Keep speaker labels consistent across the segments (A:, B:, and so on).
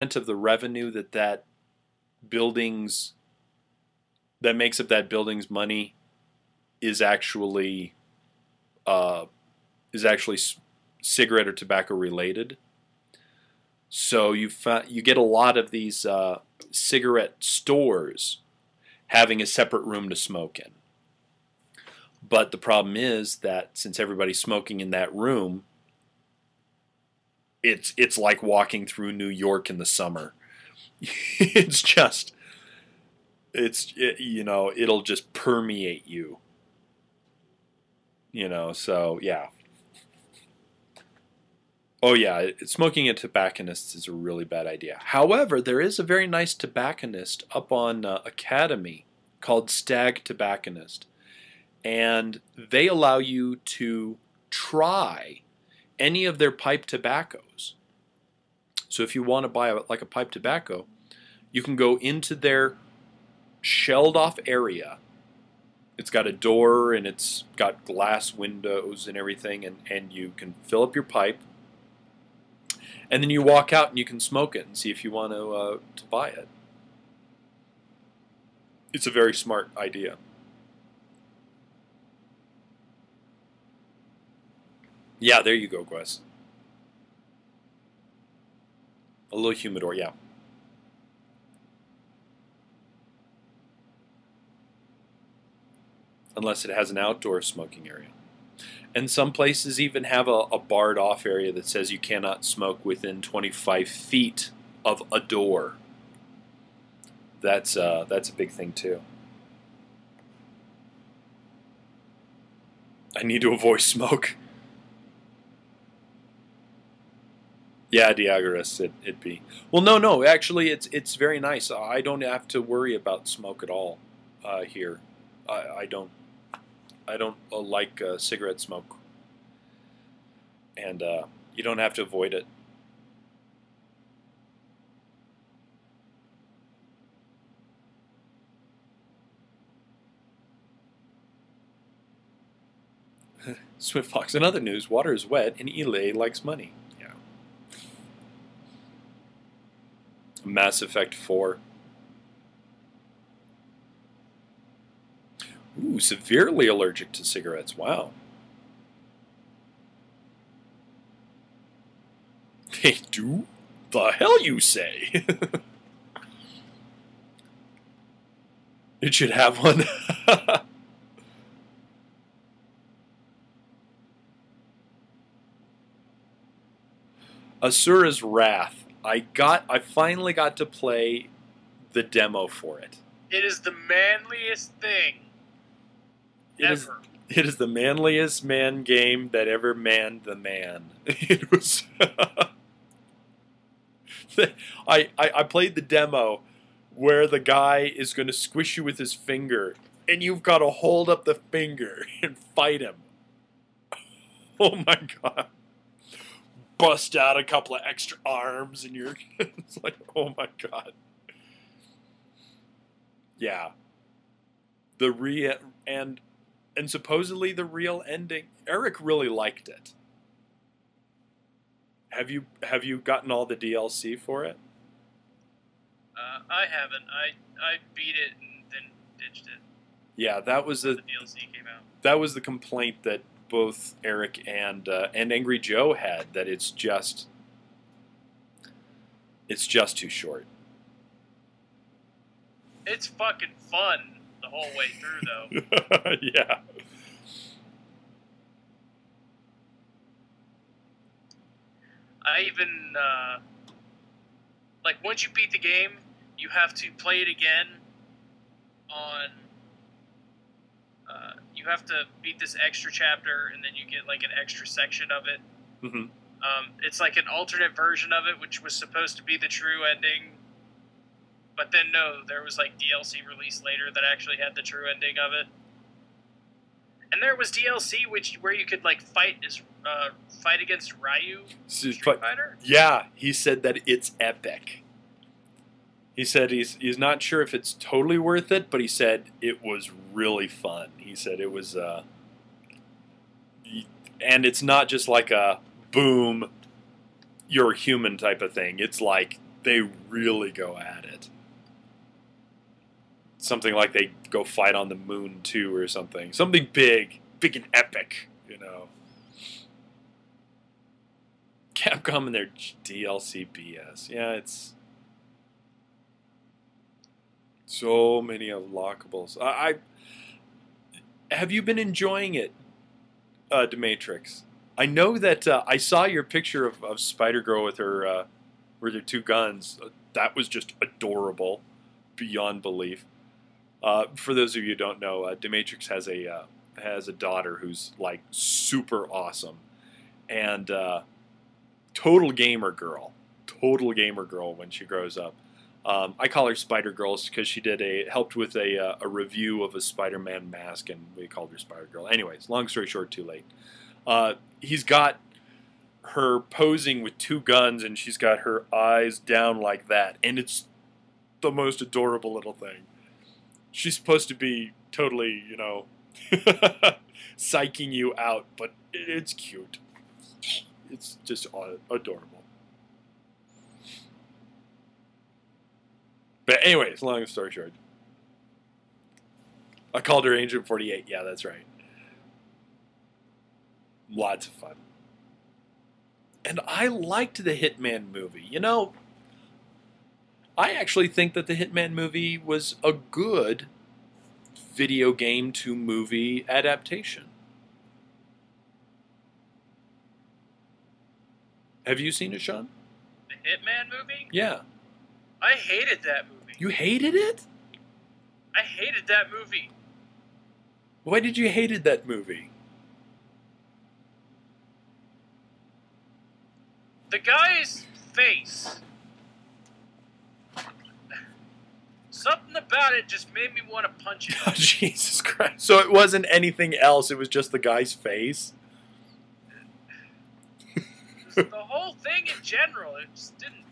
A: of the revenue that building's that makes up that building's money is actually uh, cigarette or tobacco related. So you get a lot of these cigarette stores having a separate room to smoke in. But the problem is that since everybody's smoking in that room, it's like walking through New York in the summer. it's just it'll just permeate you. So yeah. Oh yeah, smoking a tobacconist is a really bad idea. However, there is a very nice tobacconist up on Academy called Stag Tobacconist, and they allow you to try any of their pipe tobaccos. So if you want to buy like a pipe tobacco, you can go into their shelled off area. It's got a door and it's got glass windows and everything, and you can fill up your pipe. And then you walk out and you can smoke it and see if you want to buy it. It's a very smart idea. Yeah, there you go, Gwes. A little humidor, yeah. Unless it has an outdoor smoking area. And some places even have a barred off area that says you cannot smoke within 25 feet of a door. That's a big thing too. I need to avoid smoke. Yeah, Diagoras, it'd be. Well, no, actually, it's very nice. I don't have to worry about smoke at all here. I don't like cigarette smoke, and you don't have to avoid it. Swift Fox. In other news, water is wet, and Elay likes money. Yeah. Mass Effect 4. Ooh, severely allergic to cigarettes. Wow. They do? The hell you say? It should have one. Asura's Wrath. I finally got to play the demo for it.
B: It is the manliest thing ever.
A: It is the manliest man game that ever manned the man. It was. I played the demo where the guy is going to squish you with his finger, and you've got to hold up the finger and fight him. Oh my god. Bust out a couple of extra arms, and you're. It's like, oh my god. Yeah. And supposedly the real ending. Eric really liked it. Have you gotten all the DLC for it?
B: I haven't. I beat it and then ditched it.
A: Yeah, that was the
B: DLC came out.
A: That was the complaint that both Eric and Angry Joe had, that it's just too short.
B: It's fucking fun the whole way through, though.
A: Yeah.
B: I even, like, once you beat the game, you have to play it again on, you have to beat this extra chapter, and then you get, like, an extra section of it.
A: Mm-hmm.
B: It's like an alternate version of it, which was supposed to be the true ending. But then, no, there was, like, DLC released later that actually had the true ending of it. And there was DLC where you could, like, fight against Ryu Street Fighter.
A: Yeah, he said that it's epic. He said he's not sure if it's totally worth it, but he said it was really fun. He said it was, and it's not just like a boom, you're a human type of thing. It's like They really go at it. Something like they go fight on the moon too, or something. Something big and epic, you know. Capcom and their DLC BS. Yeah, it's so many unlockables. Have you been enjoying it, Demetrix? I know that I saw your picture of Spider Girl with her two guns. That was just adorable, beyond belief. For those of you who don't know, Demetrix has a daughter who's like super awesome, and total gamer girl when she grows up. I call her Spider Girls because she helped with a review of a Spider-Man mask, and we called her Spider Girl. Anyways, long story short, too late. He's got her posing with two guns, and she's got her eyes down like that, and it's the most adorable little thing. She's supposed to be totally, you know, psyching you out, but it's cute. It's just adorable. But anyways, long story short. I called her Agent 48. Yeah, that's right. Lots of fun. And I liked the Hitman movie. You know, I actually think that the Hitman movie was a good video game to movie adaptation. Have you seen it, Sean?
B: The Hitman movie?
A: Yeah.
B: I hated that movie.
A: You hated it?
B: I hated that movie.
A: Why did you hated that movie?
B: The guy's face. Something about it just made me want to punch it.
A: Oh, Jesus Christ. So it wasn't anything else, it was just the guy's face?
B: The whole thing in general, it just didn't...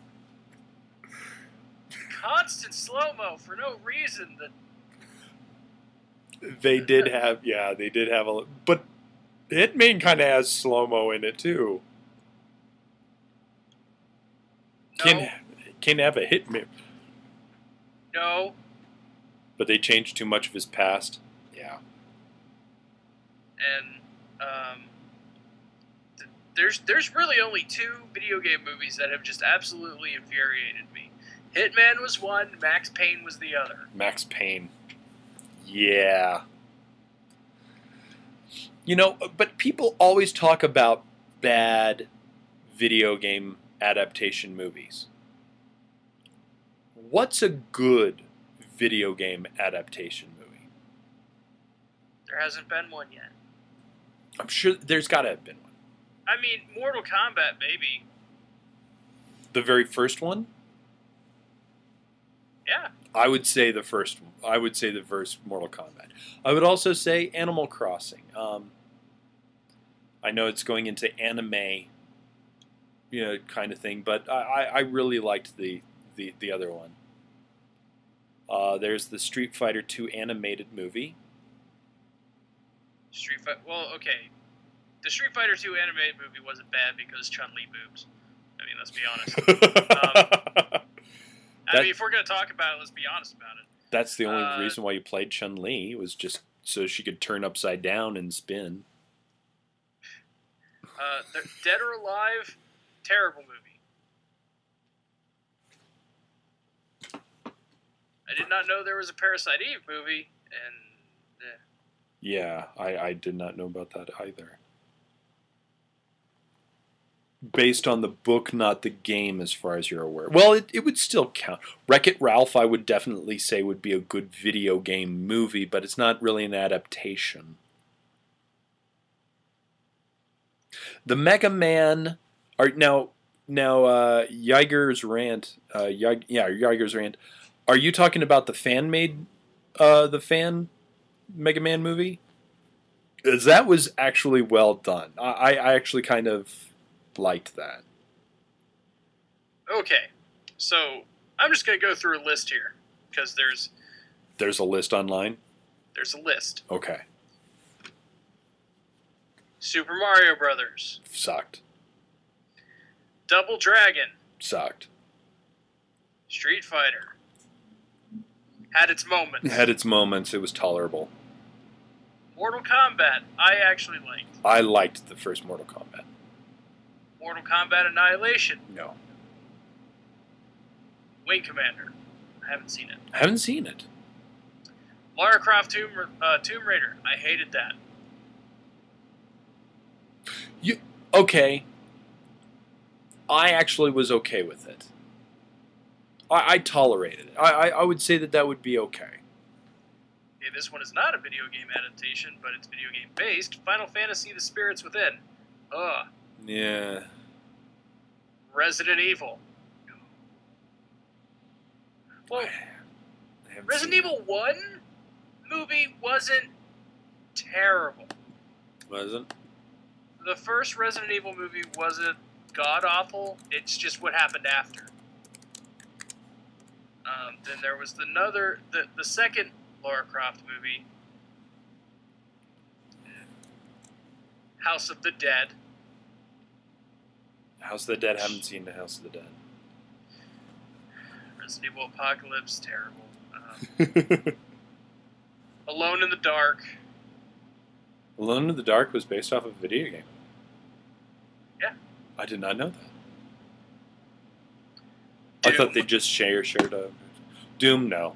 B: Constant slow-mo for no reason.
A: They did have a... But Hitman kind of has slow-mo in it, too.
B: No.
A: Can have a Hitman.
B: No.
A: But they changed too much of his past. Yeah.
B: And there's really only two video game movies that have just absolutely infuriated me. Hitman was one, Max Payne was the other.
A: Max Payne. Yeah. You know, but people always talk about bad video game adaptation movies. What's a good video game adaptation movie?
B: There hasn't been one yet.
A: I'm sure there's got to have been one.
B: I mean, Mortal Kombat, maybe.
A: The very first one?
B: Yeah.
A: I would say the first one. I would say the first Mortal Kombat. I would also say Animal Crossing. I know it's going into anime, you know, kind of thing, but I really liked the other one. There's the Street Fighter 2 animated movie.
B: Well, okay. The Street Fighter 2 animated movie wasn't bad because Chun-Li boobs. I mean, let's be honest. I mean, if we're going to talk about it, let's be honest about it.
A: That's the only reason why you played Chun-Li, was just so she could turn upside down and spin.
B: Dead or Alive, terrible movie. I did not know there was a Parasite Eve movie, and...
A: Yeah, I did not know about that either. Based on the book, not the game, as far as you're aware. Well, it would still count. Wreck-It Ralph, I would definitely say, would be a good video game movie, but it's not really an adaptation. The Mega Man... Now, Yiger's Rant... Yiger's Rant. Are you talking about the fan-made... the fan Mega Man movie? 'Cause that was actually well done. I actually kind of liked that.
B: Okay, so I'm just going to go through a list here, because
A: There's a list online?
B: There's a list.
A: Okay.
B: Super Mario Brothers.
A: Sucked.
B: Double Dragon.
A: Sucked.
B: Street Fighter. Had its moments.
A: It had its moments. It was tolerable.
B: Mortal Kombat, I actually liked.
A: I liked the first Mortal Kombat.
B: Mortal Kombat Annihilation.
A: No.
B: Wing Commander. I haven't seen it.
A: I haven't seen it.
B: Lara Croft Tomb Raider. I hated that.
A: Okay. I actually was okay with it. I tolerated it. I would say that would be okay.
B: Okay, this one is not a video game adaptation, but it's video game based. Final Fantasy: The Spirits Within. Ugh.
A: Yeah.
B: Resident Evil. Well, Resident Evil 1 movie wasn't terrible.
A: Wasn't?
B: The first Resident Evil movie wasn't god-awful. It's just what happened after. Then there was the second Lara Croft movie, House of the Dead.
A: House of the Dead, haven't seen the House of the Dead.
B: Resident Evil Apocalypse, terrible. Alone in the Dark.
A: Alone in the Dark was based off of a video game.
B: Yeah.
A: I did not know that.
B: Doom.
A: I thought they just shared a... Doom, no.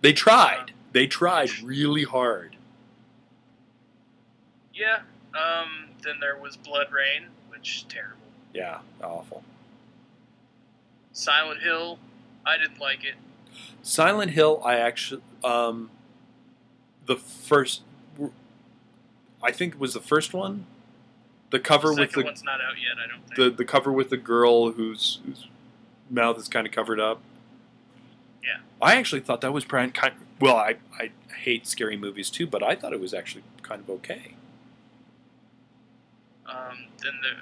A: They tried. They tried really hard.
B: Yeah. Then there was Blood Rain, which terrible.
A: Yeah, awful.
B: Silent Hill, I didn't like it.
A: Silent Hill, I actually... the first... I think it was the first one. The cover
B: The
A: with
B: second
A: the...
B: one's not out yet, I don't think.
A: The cover with the girl whose mouth is kind of covered up.
B: Yeah.
A: I actually thought that was kind of... Well, I hate scary movies too, but I thought it was actually kind of okay.
B: Then the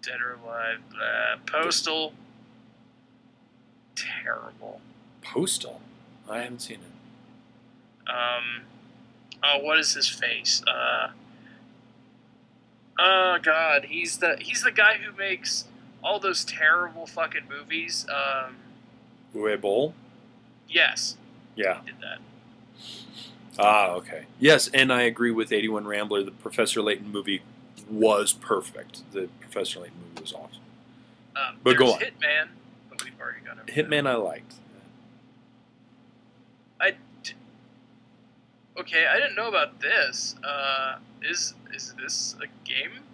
B: Dead or Alive, Postal, terrible.
A: Postal? I haven't seen it.
B: Oh, what is his face? Oh God, he's the guy who makes all those terrible fucking movies.
A: Uwe Boll?
B: Yes.
A: Yeah.
B: He did that.
A: Ah, okay. Yes, and I agree with 81 Rambler. The Professor Layton movie was perfect. The Professor Layton movie was awesome. But go on.
B: Hitman, but we've already got it.
A: Hitman I liked.
B: Okay, I didn't know about this. Is this a game?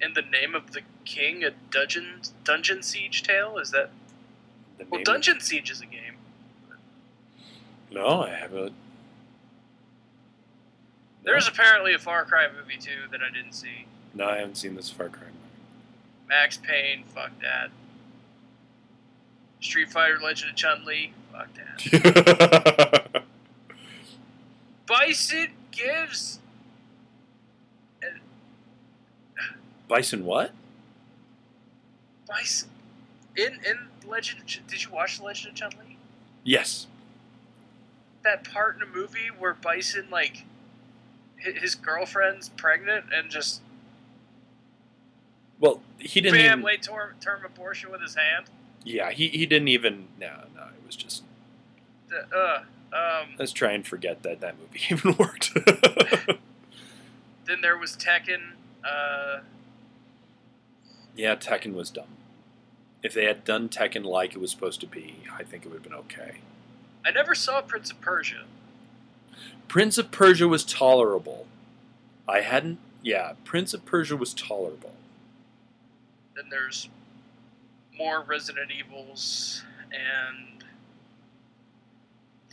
B: In the Name of the King, a dungeon siege tale? Is that... Well, Dungeon Siege is a game.
A: No, I haven't.
B: There's apparently a Far Cry movie, too, that I didn't see.
A: No, I haven't seen this Far Cry movie.
B: Max Payne, fuck that. Street Fighter Legend of Chun-Li, fuck that. Bison gives...
A: Bison what?
B: Bison... In Legend... Did you watch The Legend of Chun-Li?
A: Yes.
B: That part in a movie where Bison, like... His girlfriend's pregnant and just...
A: Well, he didn't
B: bam,
A: even...
B: late term abortion with his hand.
A: Yeah, he didn't even... No, it was just... Let's try and forget that movie even worked.
B: Then there was Tekken.
A: Yeah, Tekken was dumb. If they had done Tekken like it was supposed to be, I think it would have been okay.
B: I never saw Prince of Persia.
A: Prince of Persia was tolerable. Prince of Persia was tolerable.
B: Then there's more Resident Evils, and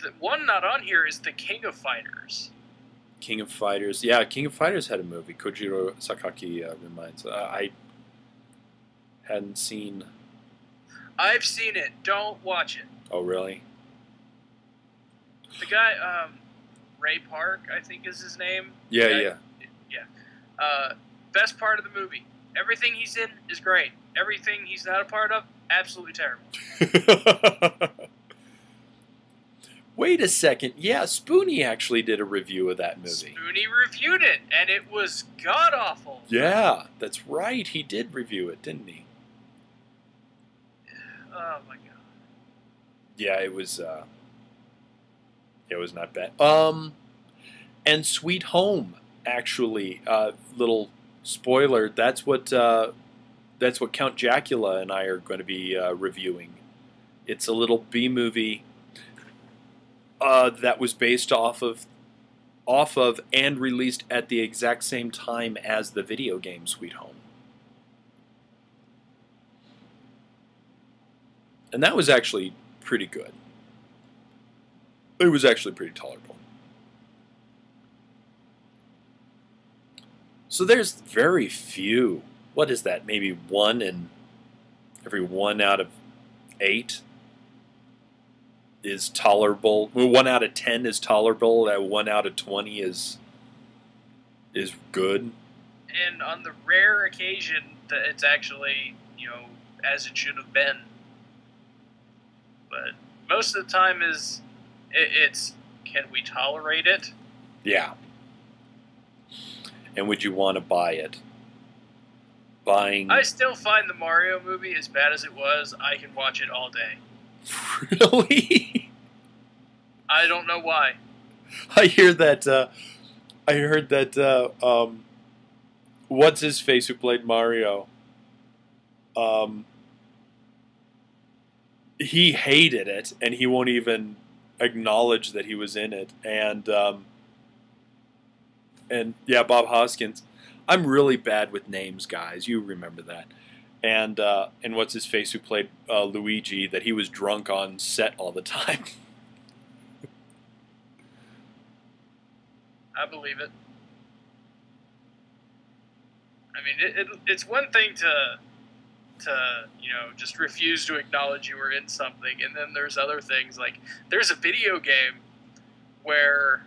B: the one not on here is the King of Fighters.
A: King of Fighters. Yeah, King of Fighters had a movie. Kojiro Sakaki reminds. I hadn't seen...
B: I've seen it. Don't watch it.
A: Oh, really?
B: The guy, Ray Park, I think is his name.
A: Yeah.
B: Best part of the movie. Everything he's in is great. Everything he's not a part of, absolutely terrible.
A: Wait a second. Yeah, Spoonie actually did a review of that movie.
B: Spoonie reviewed it, and it was god-awful.
A: Yeah, that's right. He did review it, didn't he?
B: Oh my god.
A: Yeah, it was not bad. And Sweet Home, actually, little spoiler. That's what Count Jacula and I are going to be reviewing. It's a little B movie that was based off of and released at the exact same time as the video game Sweet Home. And that was actually pretty good. It was actually pretty tolerable. So there's very few. What is that? Maybe one in every 1 out of 8 is tolerable. 1 out of 10 is tolerable. That 1 out of 20 is good.
B: And on the rare occasion that it's actually, as it should have been. But most of the time it's can we tolerate it?
A: Yeah. And would you want to buy it?
B: I still find the Mario movie, as bad as it was, I can watch it all day.
A: Really?
B: I don't know why.
A: I heard that what's his face who played Mario? He hated it, and he won't even acknowledge that he was in it. And yeah, Bob Hoskins. I'm really bad with names, guys. You remember that. And what's his face who played Luigi? That he was drunk on set all the time.
B: I believe it. I mean, it's one thing to just refuse to acknowledge you were in something, and then there's other things, like there's a video game where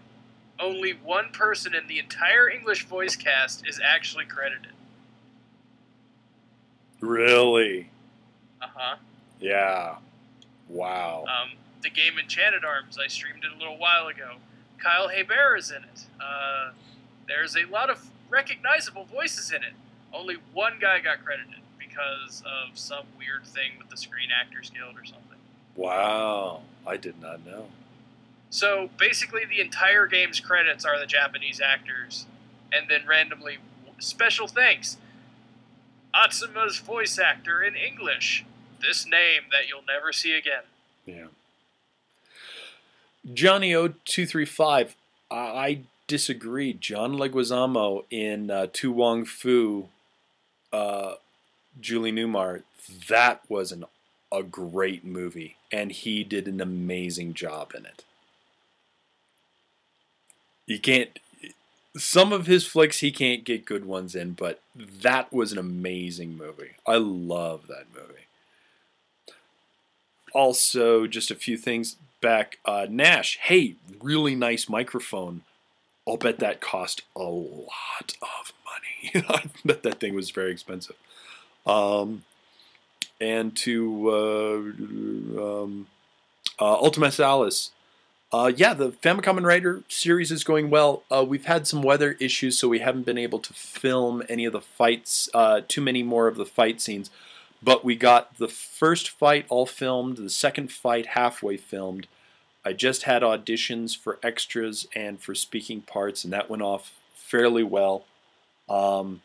B: only one person in the entire English voice cast is actually credited.
A: Really?
B: Uh-huh.
A: Yeah. Wow.
B: The game Enchanted Arms, I streamed it a little while ago. Kyle Hebert is in it. There's a lot of recognizable voices in it. Only one guy got credited because of some weird thing with the Screen Actors Guild or something.
A: Wow. I did not know.
B: So basically the entire game's credits are the Japanese actors, and then randomly, special thanks, Atsuma's voice actor in English. This name that you'll never see again.
A: Yeah. Johnny O235, I disagree. John Leguizamo in Tu Wong Fu, Julie Newmar, that was a great movie, and he did an amazing job in it. You can't. Some of his flicks he can't get good ones in, but that was an amazing movie. I love that movie. Also, just a few things back. Nash, hey, really nice microphone. I'll bet that cost a lot of money. I bet that thing was very expensive. And to Ultimus Alice. Yeah, the Famicom and Rider series is going well. We've had some weather issues, so we haven't been able to film any of the fights, too many more of the fight scenes. But we got the first fight all filmed, the second fight halfway filmed. I just had auditions for extras and for speaking parts, and that went off fairly well. I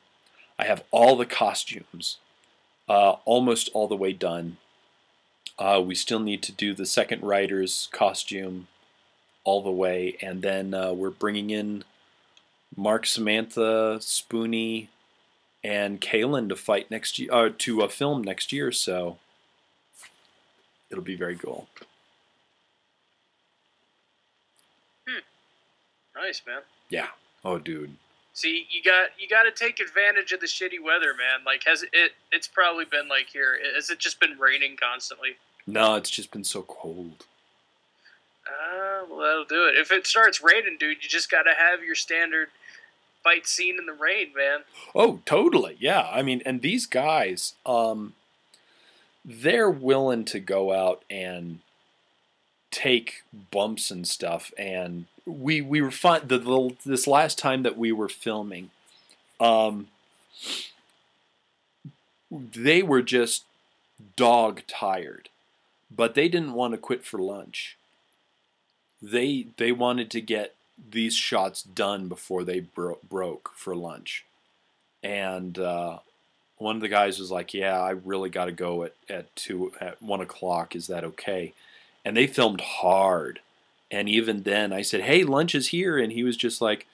A: have all the costumes, almost all the way done. We still need to do the second Rider's costume all the way, and then we're bringing in Mark, Samantha, Spoonie, and Kaylin to fight next year, to film next year. So it'll be very cool.
B: Nice, man.
A: Yeah. Oh, dude.
B: See, you got to take advantage of the shitty weather, man. Like, it's probably been like here. Has it just been raining constantly?
A: No, it's just been so cold.
B: Well, that'll do it. If it starts raining, dude, you just got to have your standard fight scene in the rain, man.
A: Oh, totally. Yeah. I mean, and these guys, they're willing to go out and take bumps and stuff. And we were fine. This last time that we were filming, they were just dog tired, but they didn't want to quit for lunch. They wanted to get these shots done before they broke for lunch. And one of the guys was like, "Yeah, I really got to go at 1 o'clock. Is that okay?" And they filmed hard. And even then, I said, "Hey, lunch is here," and he was just like,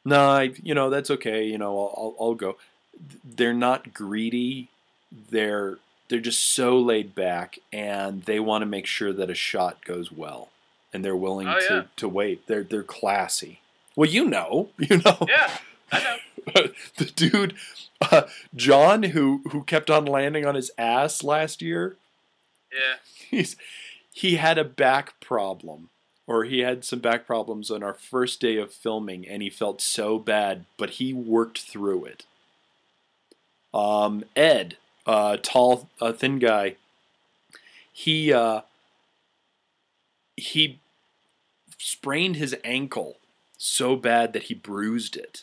A: "No, that's okay. I'll go." They're not greedy. They're just so laid back, and they want to make sure that a shot goes well, and they're willing to wait. They're classy. Well, you know.
B: Yeah, I know.
A: The dude, John, who kept on landing on his ass last year.
B: Yeah.
A: He had a back problem, or he had some back problems on our first day of filming, and he felt so bad, but he worked through it. Ed, tall, thin guy, he sprained ankle so bad that he bruised it,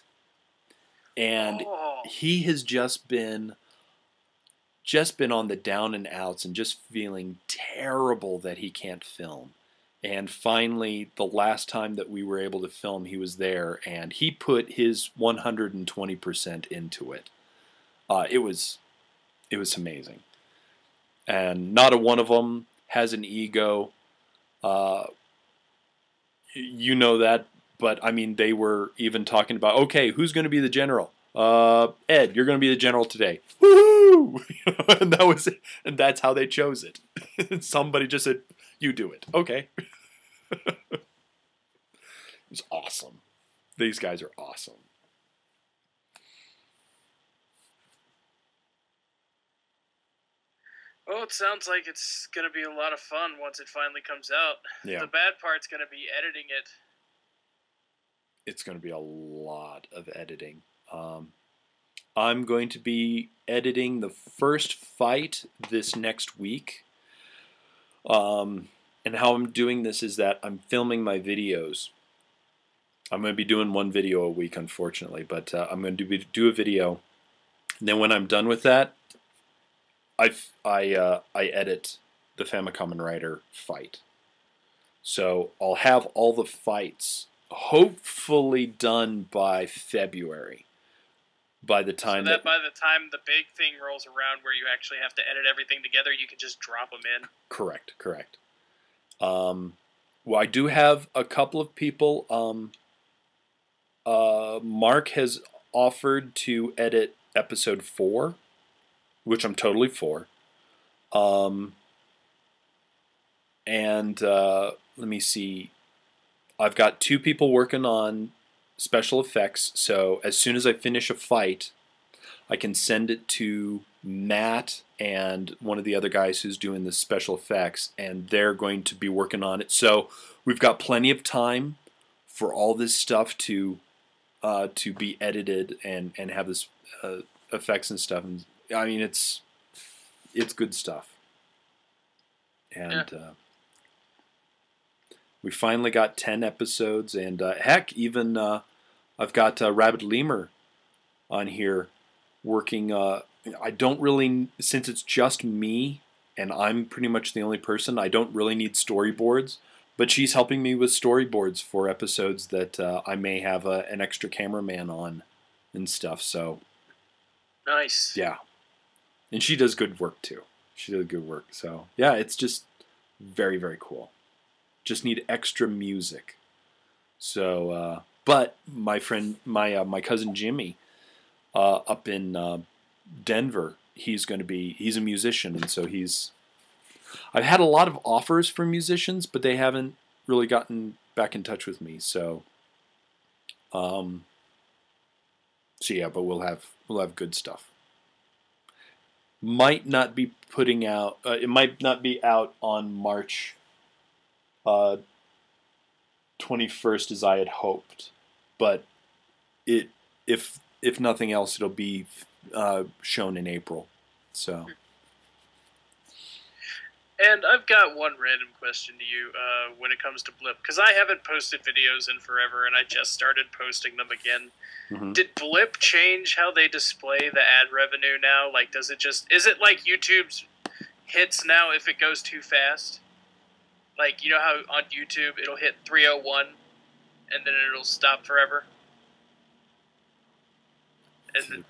A: and he has just been on the down and outs and just feeling terrible that he can't film. And finally, the last time that we were able to film, he was there, and he put his 120% into it. It was amazing, and not a one of them has an ego. You know that, but I mean, they were even talking about, okay, who's going to be the general? Ed, you're going to be the general today. Woo! And that was it. And that's how they chose it. Somebody just said, "You do it." Okay. It was awesome. These guys are awesome.
B: Well, it sounds like it's going to be a lot of fun once it finally comes out.
A: Yeah.
B: The bad part's going to be editing it.
A: It's going to be a lot of editing. I'm going to be editing the first fight this next week. And how I'm doing this is that I'm filming my videos. I'm going to be doing one video a week, unfortunately, but I'm going to do a video. And then when I'm done with that, I edit the Famicom and Rider fight. So I'll have all the fights hopefully done by February. By the time
B: by the time the big thing rolls around where you actually have to edit everything together, you can just drop them in.
A: Correct. Well, I do have a couple of people. Mark has offered to edit episode 4, which I'm totally for. And let me see. I've got 2 people working on special effects, so as soon as I finish a fight, I can send it to Matt and one of the other guys who's doing the special effects, and they're going to be working on it. So we've got plenty of time for all this stuff to be edited and have this effects and stuff. And I mean, it's good stuff. And we finally got 10 episodes, and heck, even I've got Rabbit Lemur on here working. I don't really, since it's just me and I'm pretty much the only person, I don't really need storyboards, but she's helping me with storyboards for episodes that I may have an extra cameraman on and stuff. So
B: nice.
A: Yeah. And she does good work too. She does good work. So yeah, it's just very, very cool. Just need extra music. So, but my friend, my cousin Jimmy, up in Denver, he's a musician, and so I've had a lot of offers from musicians, but they haven't really gotten back in touch with me. So, yeah, but we'll have good stuff. Might not be putting out. It might not be out on March 21st as I had hoped, but if nothing else, it'll be shown in April. So.
B: And I've got one random question to you when it comes to Blip, because I haven't posted videos in forever, and I just started posting them again. Mm-hmm. Did Blip change how they display the ad revenue now? Like, is it like YouTube's hits now if it goes too fast. Like, you know how on YouTube it'll hit 301 and then it'll stop forever? And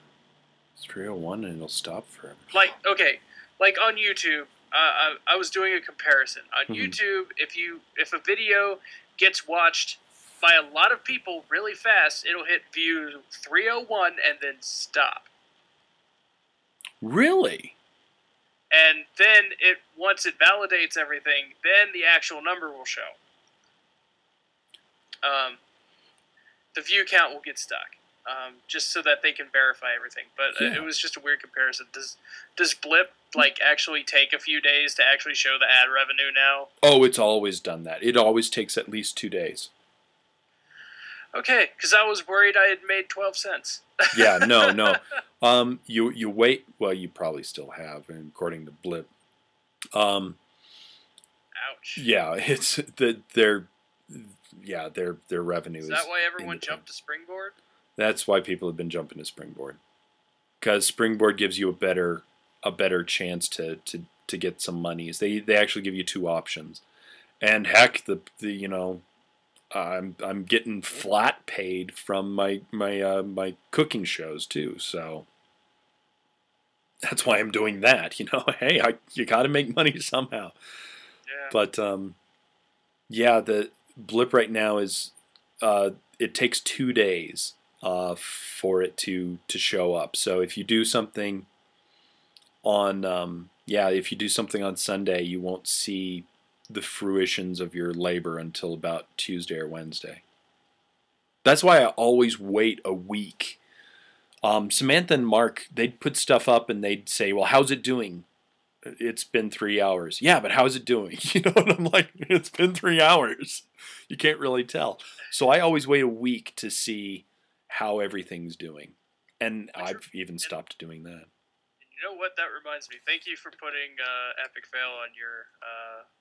A: it's 301 and it'll stop forever.
B: Like, okay, like on YouTube, I was doing a comparison. On YouTube, if a video gets watched by a lot of people really fast, it'll hit view 301 and then stop.
A: Really?
B: And then once it validates everything, then the actual number will show. The view count will get stuck, just so that they can verify everything. But it was just a weird comparison. Does Blip actually take a few days to actually show the ad revenue now?
A: Oh, it's always done that. It always takes at least 2 days.
B: Okay, because I was worried I had made 12 cents.
A: Yeah, no. You wait. Well, you probably still have, according to Blip.
B: Ouch.
A: Yeah, it's their revenue.
B: Is that why everyone jumped to Springboard?
A: That's why people have been jumping to Springboard, because Springboard gives you a better chance to get some monies. They actually give you 2 options, and heck, I'm getting flat paid from my cooking shows too, so that's why I'm doing that. Hey, you got to make money somehow.
B: Yeah.
A: But the Blip right now is it takes 2 days for it to show up. So if you do something on Sunday, you won't see the fruitions of your labor until about Tuesday or Wednesday. That's why I always wait a week. Samantha and Mark, they'd put stuff up and they'd say, well, how's it doing? It's been 3 hours. Yeah, but how's it doing? And I'm like, it's been 3 hours. You can't really tell. So I always wait a week to see how everything's doing. And I've even stopped doing that.
B: You know what? That reminds me. Thank you for putting Epic Fail on your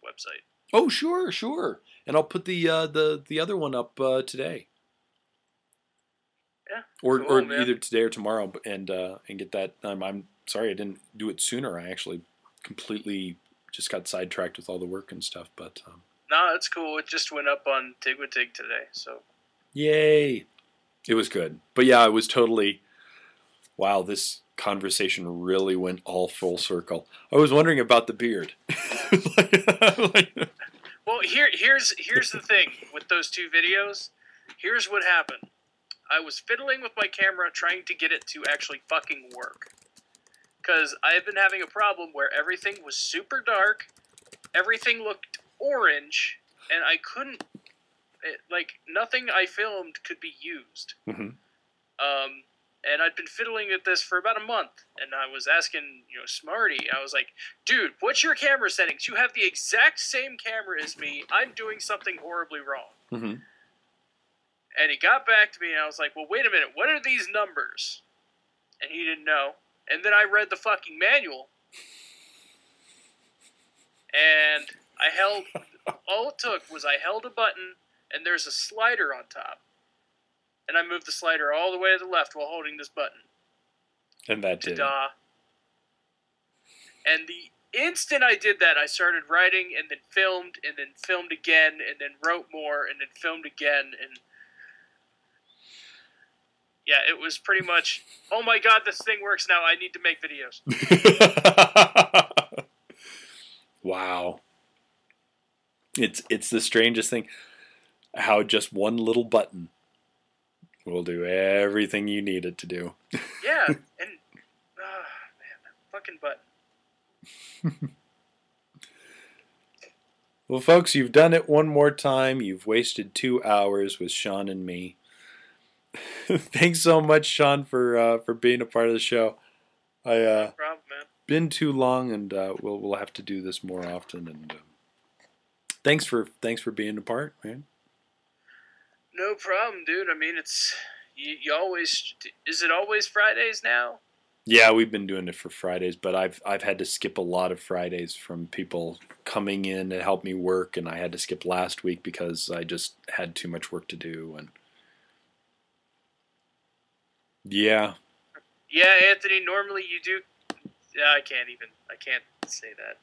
B: website.
A: Oh, sure. And I'll put the other one up today.
B: Yeah.
A: Or
B: cool,
A: either today or tomorrow, and get that. I'm sorry I didn't do it sooner. I actually completely just got sidetracked with all the work and stuff. But
B: no, it's cool. It just went up on Tig today. So
A: yay! It was good. But yeah, it was totally. Wow, this conversation really went all full circle. I was wondering about the beard.
B: Well, here's the thing with those 2 videos. Here's what happened. I was fiddling with my camera trying to get it to actually fucking work. Because I had been having a problem where everything was super dark, everything looked orange, and I couldn't... nothing I filmed could be used.
A: Mm-hmm.
B: And I'd been fiddling with this for about a month, and I was asking, Smarty, I was like, dude, what's your camera settings? You have the exact same camera as me. I'm doing something horribly wrong.
A: Mm-hmm.
B: And he got back to me, and I was like, well, wait a minute, what are these numbers? And he didn't know. And then I read the fucking manual, and all it took was I held a button, and there's a slider on top. And I moved the slider all the way to the left while holding this button.
A: And that did.
B: Ta-da. And the instant I did that, I started writing and then filmed again, and then wrote more, and then filmed again. And yeah, it was pretty much, oh my god, this thing works now. I need to make videos.
A: Wow. It's the strangest thing. How just one little button will do everything you need it to do.
B: Yeah, and man, that fucking button.
A: Well, folks, you've done it one more time. You've wasted 2 hours with Sean and me. Thanks so much, Sean, for being a part of the show.
B: No problem, man.
A: Been too long, and we'll have to do this more often. And thanks for being a part, man.
B: No problem, dude. I mean, it's you always. Is it always Fridays now?
A: Yeah, we've been doing it for Fridays, but I've had to skip a lot of Fridays from people coming in to help me work, and I had to skip last week because I just had too much work to do. And yeah.
B: Yeah, Anthony. Normally you do. Yeah, I can't say that.